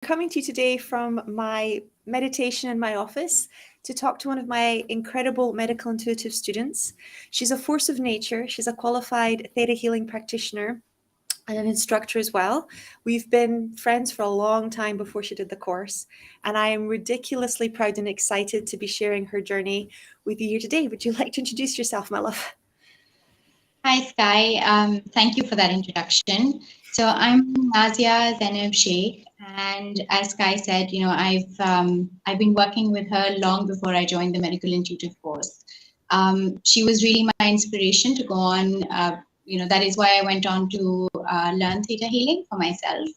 coming to you today from my meditation in my office to talk to one of my incredible medical intuitive students. She's a force of nature. She's a qualified theta healing practitioner and an instructor as well. We've been friends for a long time before she did the course, and I am ridiculously proud and excited to be sharing her journey with you here today. Would you like to introduce yourself, my love? Hi, Sky. Thank you for that introduction. So I'm Nazia Zainab Sheikh, and as Sky said, I've been working with her long before I joined the medical intuitive course. She was really my inspiration to go on. That is why I went on to learn theta healing for myself.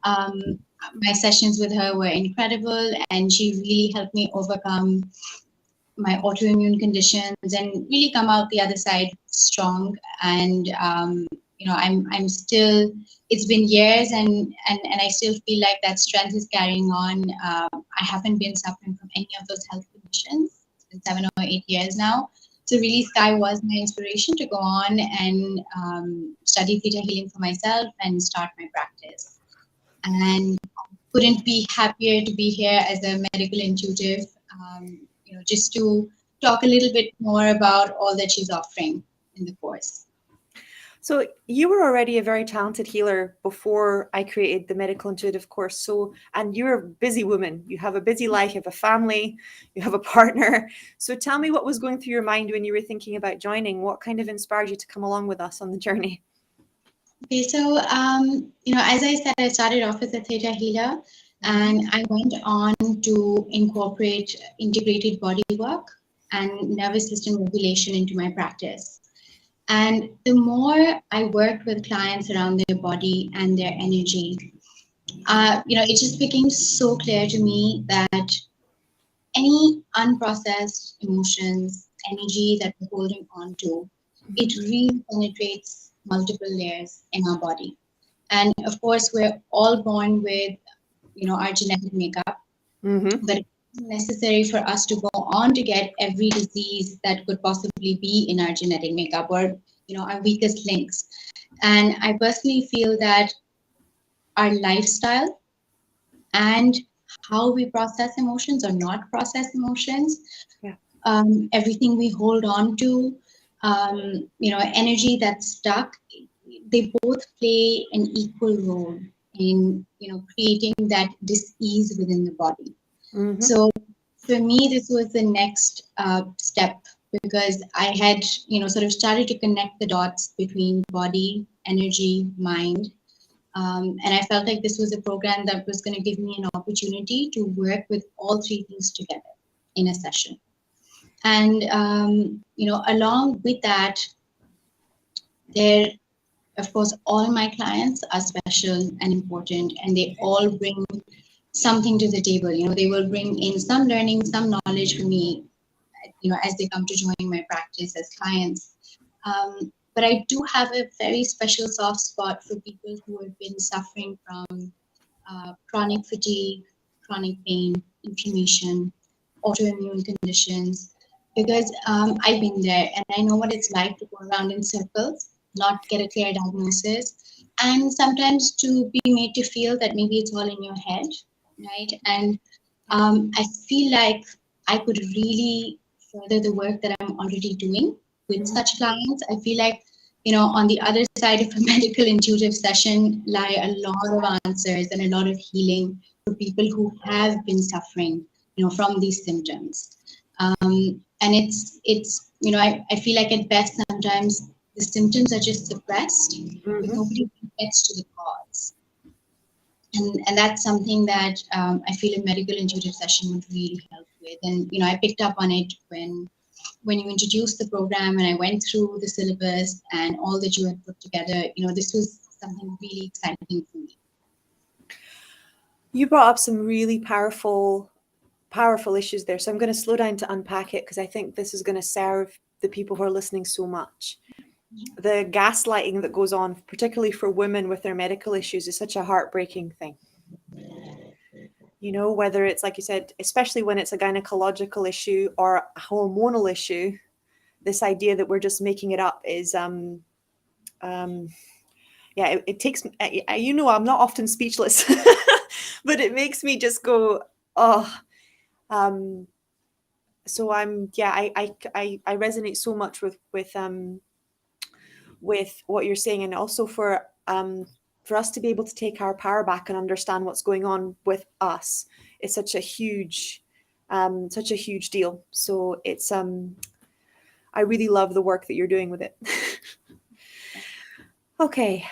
Um, my sessions with her were incredible, and she really helped me overcome my autoimmune conditions and really come out the other side strong. And I'm still. It's been years, and I still feel like that strength is carrying on. I haven't been suffering from any of those health conditions. It's been 7 or 8 years now. So really, Sky was my inspiration to go on and study theta healing for myself and start my practice. And couldn't be happier to be here as a medical intuitive. Just to talk a little bit more about all that she's offering in the course. So you were already a very talented healer before I created the medical intuitive course. So, and you're a busy woman. You have a busy life, you have a family, you have a partner. So tell me what was going through your mind when you were thinking about joining. What kind of inspired you to come along with us on the journey? Okay, so as I said, I started off as a theta healer, and I went on to incorporate integrated body work and nervous system regulation into my practice. And the more I worked with clients around their body and their energy, it just became so clear to me that any unprocessed emotions, energy that we're holding on to, it really penetrates multiple layers in our body. And of course, we're all born with, our genetic makeup, but it's necessary for us to go on to get every disease that could possibly be in our genetic makeup or, our weakest links. And I personally feel that our lifestyle and how we process emotions or not process emotions, Yeah. everything we hold on to, energy that's stuck, they both play an equal role in, creating that dis-ease within the body. So for me, this was the next step because I had, sort of started to connect the dots between body, energy, mind. And I felt like this was a program that was going to give me an opportunity to work with all three things together in a session. And, along with that, there, of course, all my clients are special and important, and they all bring something to the table. They will bring in some learning, some knowledge for me, as they come to join my practice as clients. But I do have a very special soft spot for people who have been suffering from chronic fatigue, chronic pain, inflammation, autoimmune conditions, because I've been there and I know what it's like to go around in circles, not get a clear diagnosis, and sometimes to be made to feel that maybe it's all in your head, right? And I feel like I could really further the work that I'm already doing with such clients. I feel like, on the other side of a medical intuitive session lie a lot of answers and a lot of healing for people who have been suffering, from these symptoms. And I feel like at best sometimes the symptoms are just suppressed, but nobody gets to the cause. And that's something that I feel a medical intuitive session would really help with. And I picked up on it when you introduced the program and I went through the syllabus and all that you had put together. This was something really exciting for me. You brought up some really powerful issues there. So I'm going to slow down to unpack it because I think this is going to serve the people who are listening so much. The gaslighting that goes on, particularly for women with their medical issues, is such a heartbreaking thing. Whether it's, like you said, especially when it's a gynecological issue or a hormonal issue, this idea that we're just making it up is, it takes, I'm not often speechless but it makes me just go, oh. So I resonate so much with what you're saying, and also for us to be able to take our power back and understand what's going on with us is such a huge deal. So it's I really love the work that you're doing with it. Okay.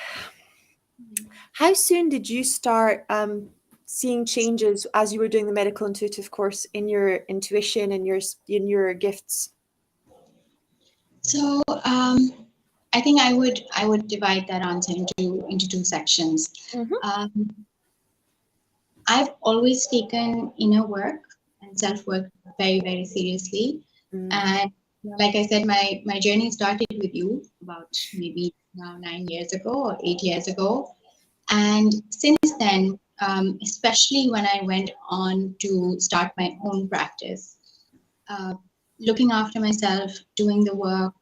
How soon did you start seeing changes as you were doing the medical intuitive course in your intuition and your gifts? So I think I would divide that answer into two sections. Mm-hmm. I've always taken inner work and self work very, very seriously. And like I said, my journey started with you about maybe now 9 years ago or 8 years ago. And since then, especially when I went on to start my own practice, uh, looking after myself, doing the work,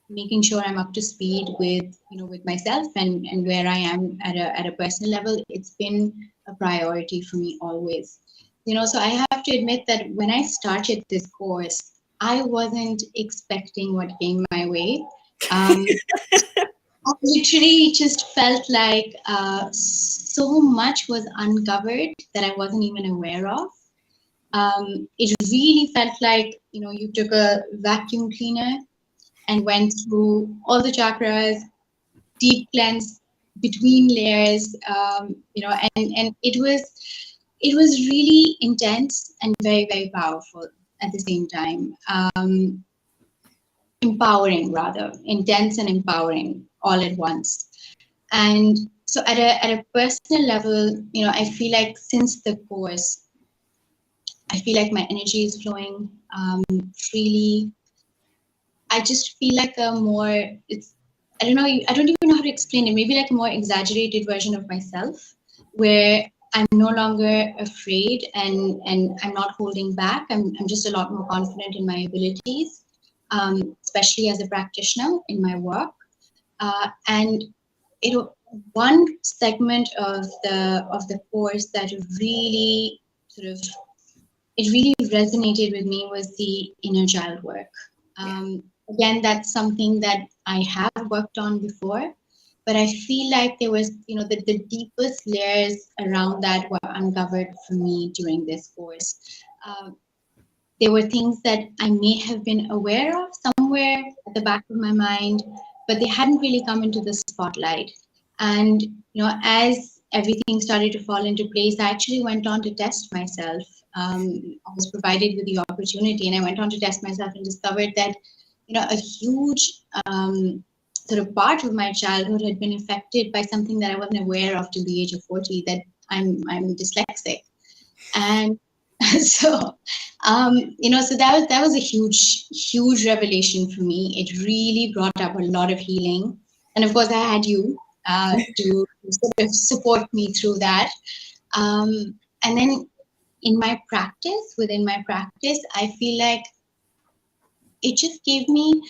making sure I'm up to speed with myself and where I am at a personal level, it's been a priority for me always. So I have to admit that when I started this course, I wasn't expecting what came my way. I literally just felt like so much was uncovered that I wasn't even aware of. It really felt like you took a vacuum cleaner and went through all the chakras, deep cleanse between layers, and it was really intense and very, very powerful at the same time. Empowering, rather intense and empowering all at once. And so at a personal level, I feel like since the course, I feel like my energy is flowing freely. I just feel like a more, I don't know, I don't even know how to explain it. Maybe like a more exaggerated version of myself, where I'm no longer afraid and I'm not holding back. I'm just a lot more confident in my abilities, especially as a practitioner in my work. And one segment of the course that really sort of it really resonated with me was the inner child work. Again, that's something that I have worked on before, but I feel like there was, the deepest layers around that were uncovered for me during this course. There were things that I may have been aware of somewhere at the back of my mind, but they hadn't really come into the spotlight. And as everything started to fall into place, I actually went on to test myself. I was provided with the opportunity, and I went on to test myself and discovered that a huge sort of part of my childhood had been affected by something that I wasn't aware of till the age of 40. That I'm dyslexic, and so so that was a huge revelation for me. It really brought up a lot of healing, and of course I had you to sort of support me through that. And then within my practice, I feel like it just gave me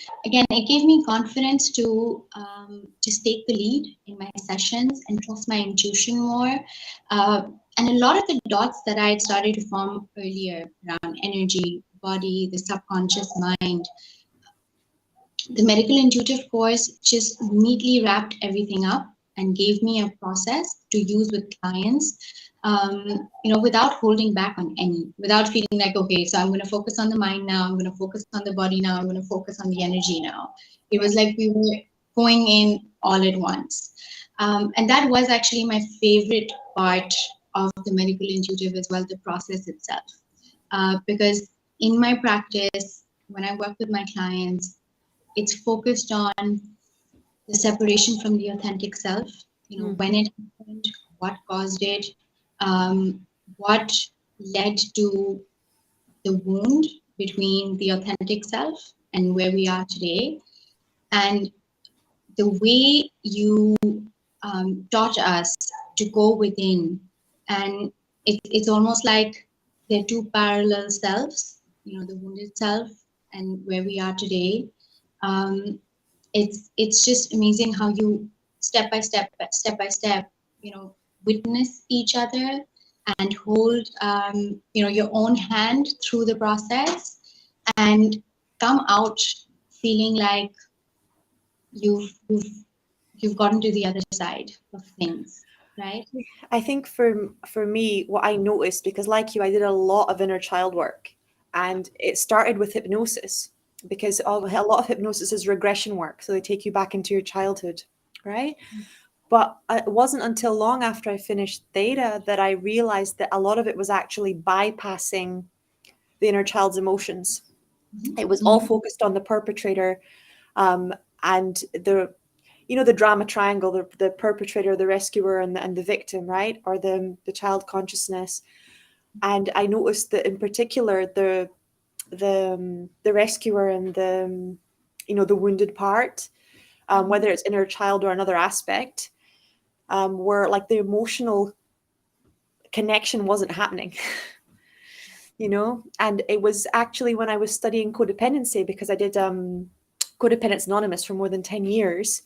confidence to just take the lead in my sessions and trust my intuition more. And a lot of the dots that I had started to form earlier around energy, body, the subconscious mind, the medical intuitive course just neatly wrapped everything up and gave me a process to use with clients, without holding back on without feeling like, okay, so I'm going to focus on the mind now, I'm going to focus on the body now, I'm going to focus on the energy now. It was like we were going in all at once. And that was actually my favorite part of the medical intuitive as well, the process itself. Because in my practice, when I work with my clients, it's focused on the separation from the authentic self, when it happened, what caused it, what led to the wound between the authentic self and where we are today. And the way you taught us to go within, and it's almost like they're two parallel selves, the wounded self and where we are today. It's just amazing how you step by step, witness each other, and hold, your own hand through the process and come out feeling like you've you've you've gotten to the other side of things, right? I think for me, what I noticed, because like you, I did a lot of inner child work, and it started with hypnosis, because a lot of hypnosis is regression work, so they take you back into your childhood, right? But it wasn't until long after I finished theta that I realized that a lot of it was actually bypassing the inner child's emotions. It was all Mm-hmm. focused on the perpetrator, and the drama triangle, the perpetrator, the rescuer, and the victim, right? Or the child consciousness. And I noticed that in particular the rescuer and the wounded part, whether it's inner child or another aspect, where like the emotional connection wasn't happening. And it was actually when I was studying codependency, because I did Codependence Anonymous for more than 10 years,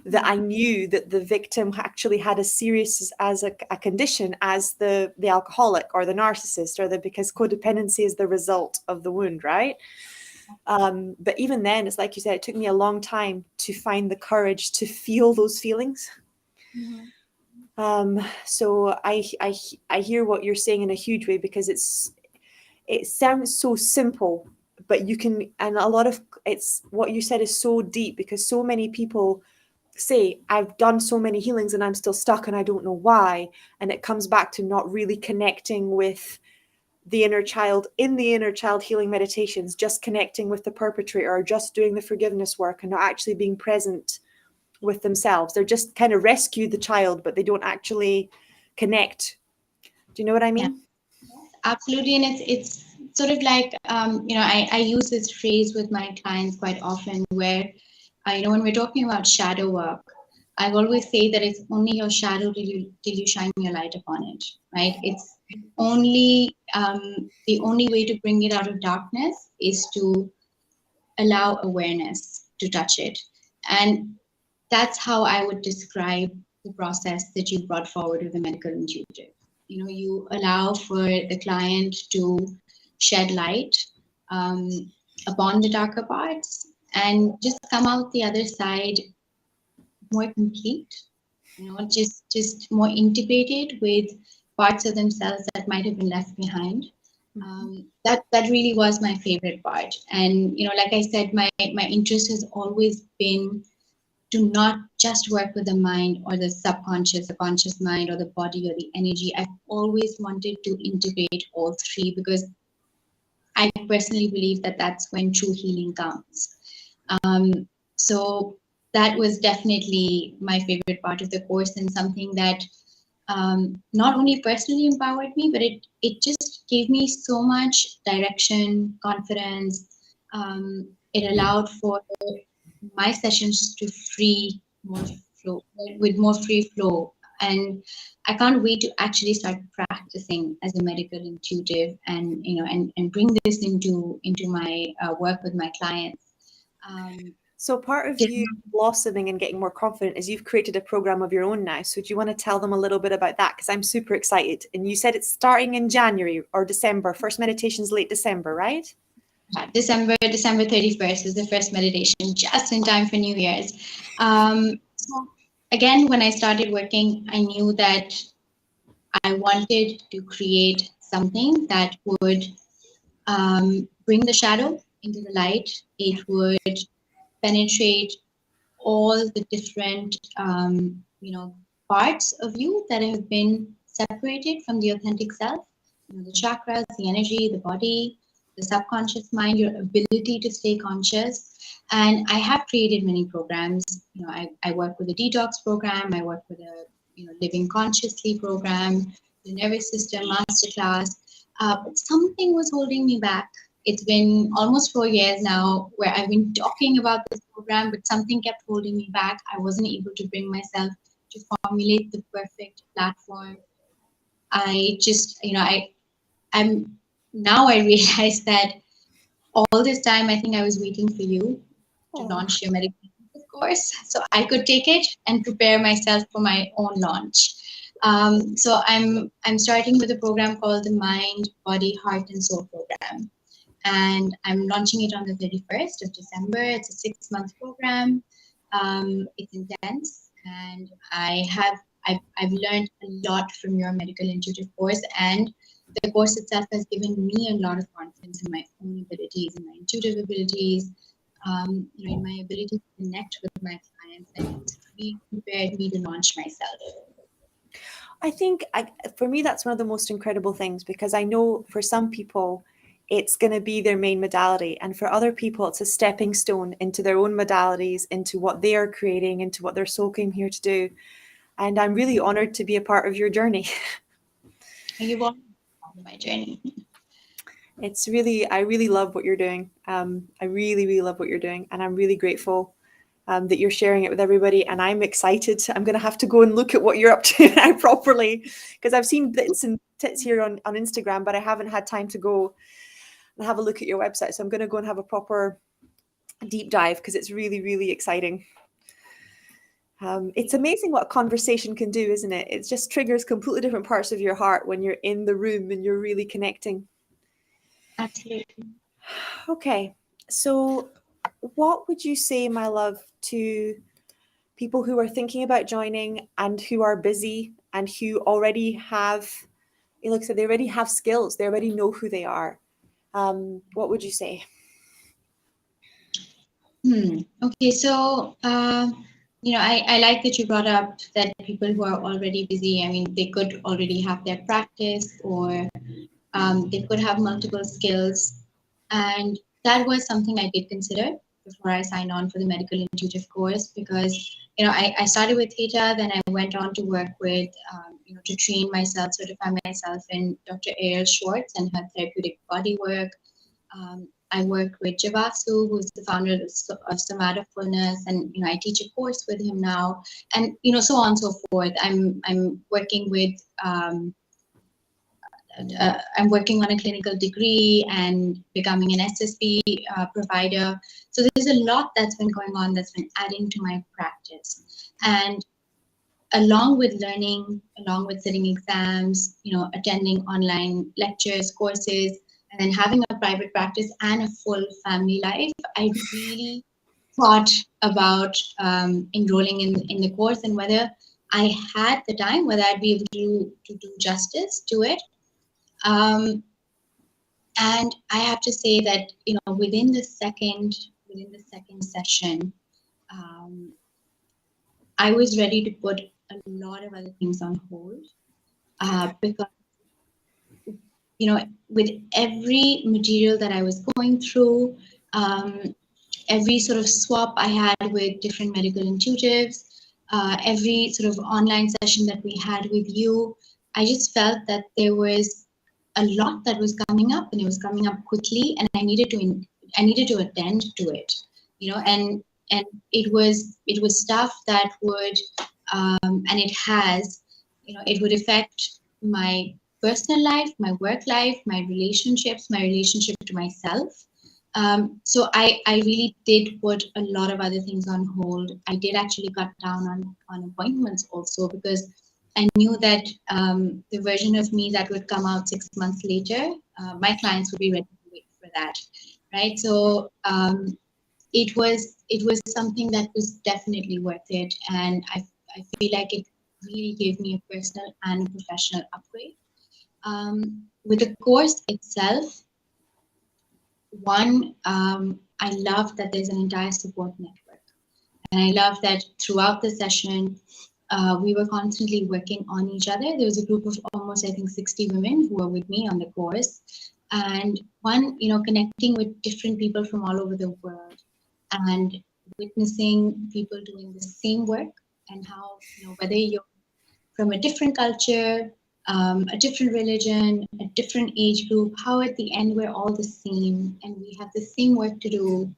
that I knew that the victim actually had as serious as a condition as the alcoholic or the narcissist, because codependency is the result of the wound, right? But even then, it's like you said, it took me a long time to find the courage to feel those feelings. So I hear what you're saying in a huge way, because it sounds so simple, but and a lot of it's what you said is so deep, because so many people say, I've done so many healings and I'm still stuck and I don't know why. And it comes back to not really connecting with the inner child in the inner child healing meditations, just connecting with the perpetrator, or just doing the forgiveness work and not actually being present with themselves. They're just kind of rescue the child, but they don't actually connect. Do you know what I Yeah, mean? absolutely. And it's sort of like, I use this phrase with my clients quite often where, when we're talking about shadow work, I always say that it's only your shadow till you shine your light upon it, right? It's the only way to bring it out of darkness is to allow awareness to touch it. And that's how I would describe the process that you brought forward with the medical intuitive. You allow for the client to shed light um, upon the darker parts and just come out the other side more complete, just more integrated with parts of themselves that might have been left behind. That really was my favorite part. And like I said, my interest has always been to not just work with the mind or the subconscious, the conscious mind, or the body or the energy. I've always wanted to integrate all three because I personally believe that that's when true healing comes. So that was definitely my favorite part of the course, and something that not only personally empowered me, but it just gave me so much direction, confidence. It allowed for my sessions to free more flow with more free flow, and I can't wait to actually start practicing as a medical intuitive, and and bring this into my work with my clients. So part of you blossoming and getting more confident is you've created a program of your own now. So do you want to tell them a little bit about that? Because I'm super excited. And you said it's starting in January or December. First meditation's late December, right? December 31st is the first meditation, just in time for New Year's. So again, when I started working, I knew that I wanted to create something that would bring the shadow into the light. It would penetrate all the different parts of you that have been separated from the authentic self. The chakras, the energy, the body, the subconscious mind, your ability to stay conscious. And I have created many programs. I work with a detox program. I work with a living consciously program, the nervous system masterclass. But something was holding me back. It's been almost 4 years now where I've been talking about this program, but something kept holding me back. I wasn't able to bring myself to formulate the perfect platform. I just, I'm now I realize that all this time I think I was waiting for you to Oh, launch your medical course so I could take it and prepare myself for my own launch. So I'm starting with a program called the Mind, Body, Heart, and Soul program, and I'm launching it on the 31st of December. It's a 6-month program. It's intense, and I've learned a lot from your medical intuitive course, and the course itself has given me a lot of confidence in my own abilities, in my intuitive abilities, in my ability to connect with my clients, and it's really prepared me to launch myself. I think for me, that's one of the most incredible things, because I know for some people, it's going to be their main modality. And for other people, it's a stepping stone into their own modalities, into what they are creating, into what their soul came here to do. And I'm really honored to be a part of your journey. You've already been on my journey. I really love what you're doing. I really, really love what you're doing. And I'm really grateful that you're sharing it with everybody. And I'm excited. I'm going to have to go and look at what you're up to now properly, because I've seen bits and tits here on Instagram, but I haven't had time to go and have a look at your website. So I'm going to go and have a proper deep dive, because it's really, really exciting. It's amazing what a conversation can do, isn't it? It just triggers completely different parts of your heart when you're in the room and you're really connecting. Absolutely. Okay, so what would you say, my love, to people who are thinking about joining and who are busy and who already have, it looks like they already have skills, they already know who they are? What would you say? Okay, so I like that you brought up that people who are already busy, I mean, they could already have their practice, or they could have multiple skills. And that was something I did consider before I signed on for the medical intuitive course, because I started with theta, then I went on to work with to train myself, certify myself in Dr. Ariel Schwartz and her therapeutic body work. I work with Javasu, who's the founder of Somaticfulness, and I teach a course with him now, and so on and so forth. I'm working with I'm working on a clinical degree and becoming an SSP provider. So there's a lot that's been going on that's been adding to my practice, and along with learning, along with sitting exams, attending online lectures, courses, and then having a private practice and a full family life, I really thought about enrolling in the course, and whether I had the time, whether I'd be able to do justice to it. And I have to say that within the second session, I was ready to put a lot of other things on hold, because with every material that I was going through, every sort of swap I had with different medical intuitives, every sort of online session that we had with you, I just felt that there was a lot that was coming up, and it was coming up quickly, and I needed to attend to it, and it was stuff that would and it has, it would affect my personal life, my work life, my relationships, my relationship to myself. So I really did put a lot of other things on hold. I did actually cut down on appointments also, because I knew that the version of me that would come out 6 months later, my clients would be ready to wait for that, right? So it was something that was definitely worth it, and I feel like it really gave me a personal and a professional upgrade. With the course itself, one, I love that there's an entire support network. And I love that throughout the session, we were constantly working on each other. There was a group of almost, I think, 60 women who were with me on the course. And one, connecting with different people from all over the world and witnessing people doing the same work, and how, whether you're from a different culture, a different religion, a different age group, how at the end we're all the same and we have the same work to do.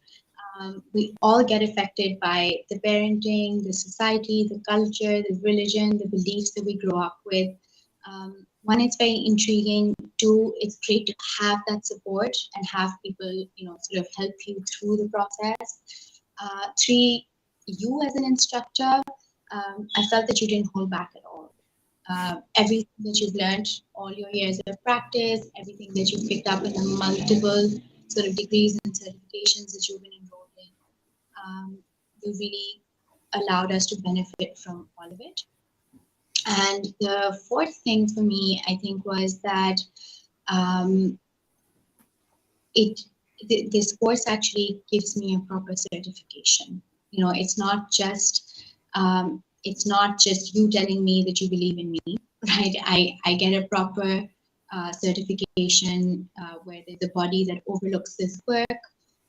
We all get affected by the parenting, the society, the culture, the religion, the beliefs that we grow up with. One, it's very intriguing. Two, it's great to have that support and have people, sort of help you through the process. Three, you as an instructor, I felt that you didn't hold back at all. everything that you've learned, all your years of practice, everything that you've picked up in the multiple sort of degrees and certifications that you've been enrolled in. You really allowed us to benefit from all of it. And the fourth thing for me, I think, was that um, this course actually gives me a proper certification. You know, it's not just you telling me that you believe in me, right? I get a proper certification where there's a body that overlooks this work.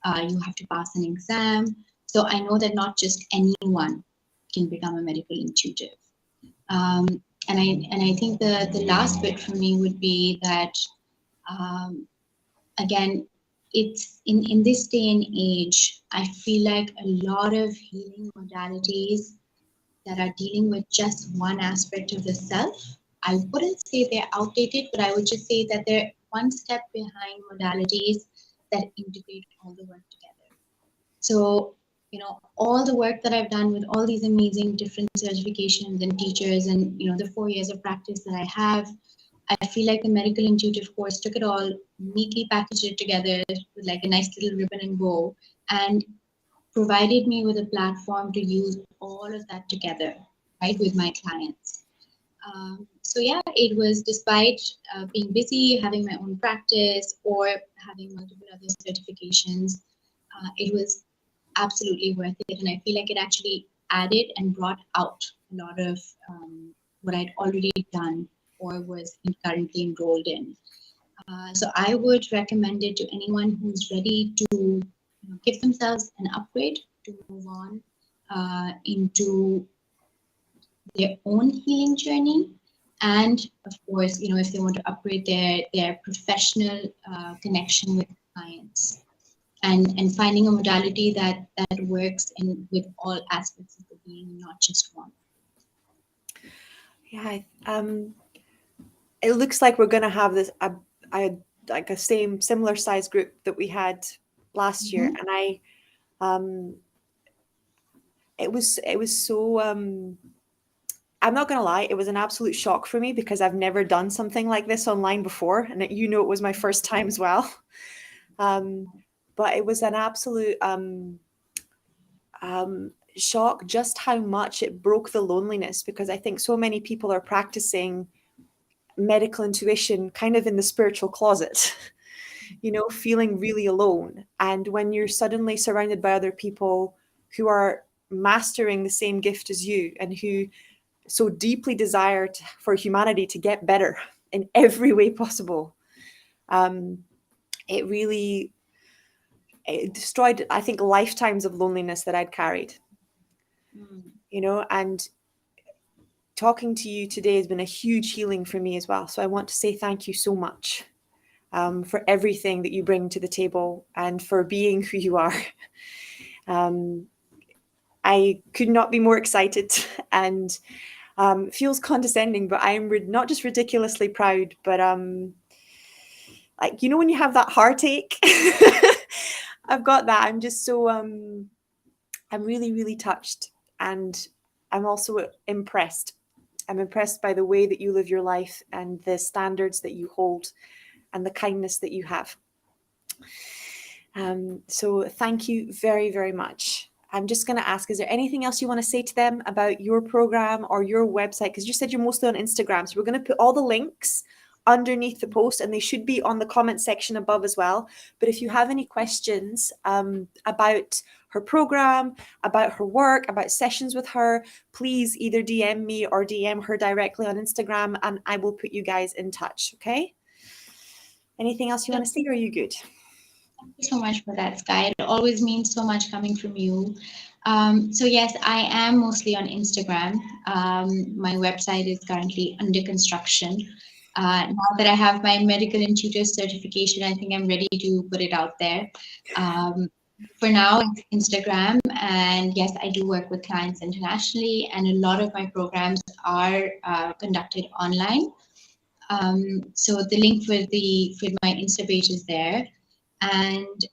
You have to pass an exam. So I know that not just anyone can become a medical intuitive. And I think the last bit for me would be that again, it's in this day and age, I feel like a lot of healing modalities that are dealing with just one aspect of the self, I wouldn't say they're outdated, but I would just say that they're one step behind modalities that integrate all the work together. So, you know, all the work that I've done with all these amazing different certifications and teachers and, you know, the 4 years of practice that I have, I feel like the medical intuitive course took it all, neatly packaged it together with like a nice little ribbon and bow, and provided me with a platform to use all of that together, right, with my clients. So yeah, it was despite being busy, having my own practice, or having multiple other certifications, it was absolutely worth it. And I feel like it actually added and brought out a lot of what I'd already done or was currently enrolled in. So I would recommend it to anyone who's ready to give themselves an upgrade to move on into their own healing journey. And of course, you know, if they want to upgrade their professional connection with clients, and finding a modality that works in with all aspects of the being, not just one. Yeah, it looks like we're going to have this like a similar size group that we had last year, and it was so I'm not going to lie, it was an absolute shock for me because I've never done something like this online before, and you know, it was my first time as well. But it was an absolute shock just how much it broke the loneliness, because I think so many people are practicing medical intuition kind of in the spiritual closet, you know, feeling really alone. And when you're suddenly surrounded by other people who are mastering the same gift as you and who so deeply desire for humanity to get better in every way possible, it really it destroyed, I think, lifetimes of loneliness that I'd carried. You know, and talking to you today has been a huge healing for me as well. So I want to say thank you so much for everything that you bring to the table and for being who you are. I could not be more excited, and feels condescending, but I'm not just ridiculously proud, but like, you know, when you have that heartache, I've got that. I'm just so I'm really, really touched, and I'm also impressed. I'm impressed by the way that you live your life and the standards that you hold and the kindness that you have. So thank you very, very much. I'm just going to ask, is there anything else you want to say to them about your program or your website? Because you said you're mostly on Instagram. So we're going to put all the links underneath the post, and they should be on the comment section above as well. But if you have any questions about her program, about her work, about sessions with her, please either DM me or DM her directly on Instagram, and I will put you guys in touch. Okay? Anything else you want to say, or are you good? Thank you so much for that, Sky. It always means so much coming from you. So yes, I am mostly on Instagram. My website is currently under construction. Now that I have my medical intuitive certification, I think I'm ready to put it out there. For now, it's Instagram, and yes, I do work with clients internationally, and a lot of my programs are conducted online. So the link for my Insta page is there, and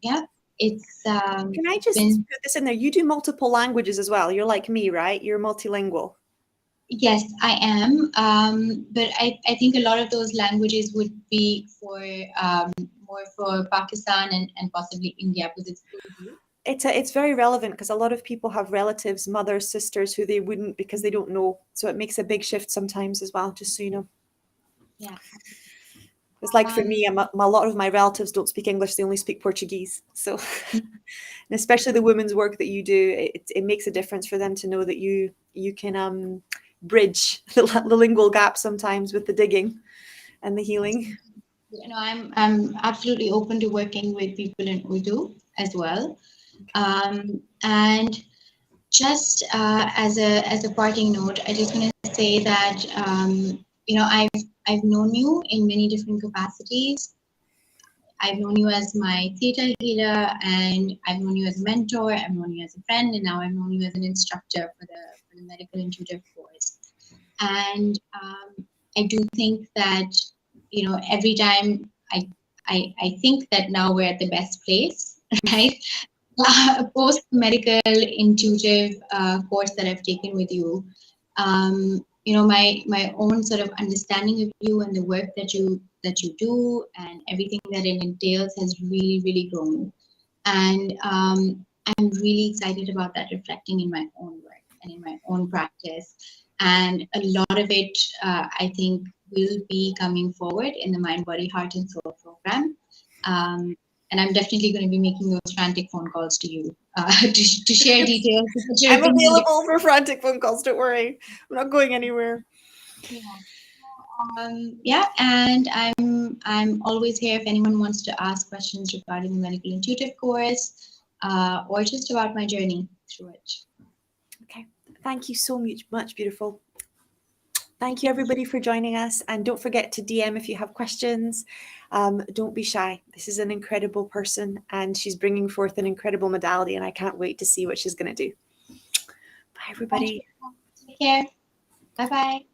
yeah, it's. Can I just put this in there? You do multiple languages as well. You're like me, right? You're multilingual. Yes, I am. But I think a lot of those languages would be for more for Pakistan and possibly India because it's Urdu. It's very relevant because a lot of people have relatives, mothers, sisters who they wouldn't because they don't know. So it makes a big shift sometimes as well, just so you know. Yeah. It's like for Um, me, a lot of my relatives don't speak English, they only speak Portuguese. So, and especially the women's work that you do, it makes a difference for them to know that you can bridge the lingual gap sometimes with the digging and the healing. I'm absolutely open to working with people in Urdu as well. And just as a parting note, I just want to say that I've known you in many different capacities. I've known you as my theta healer, and I've known you as a mentor. I've known you as a friend, and now I've known you as an instructor for the medical intuitive course. And I do think that every time I think that now we're at the best place, right? Post medical intuitive course that I've taken with you, my own sort of understanding of you and the work that you do and everything that it entails has really grown, and I'm really excited about that reflecting in my own work and in my own practice, and a lot of it I think will be coming forward in the Mind, Body, Heart, and Soul program. And I'm definitely going to be making those frantic phone calls to you to share details. Because you're I'm going to be available for frantic phone calls. Don't worry, I'm not going anywhere. yeah, and I'm always here if anyone wants to ask questions regarding the medical intuitive course or just about my journey through it. Okay, thank you so much, beautiful. Thank you everybody for joining us, and don't forget to DM if you have questions. Don't be shy. This is an incredible person and she's bringing forth an incredible modality, and I can't wait to see what she's going to do. Bye everybody. Take care. Bye bye.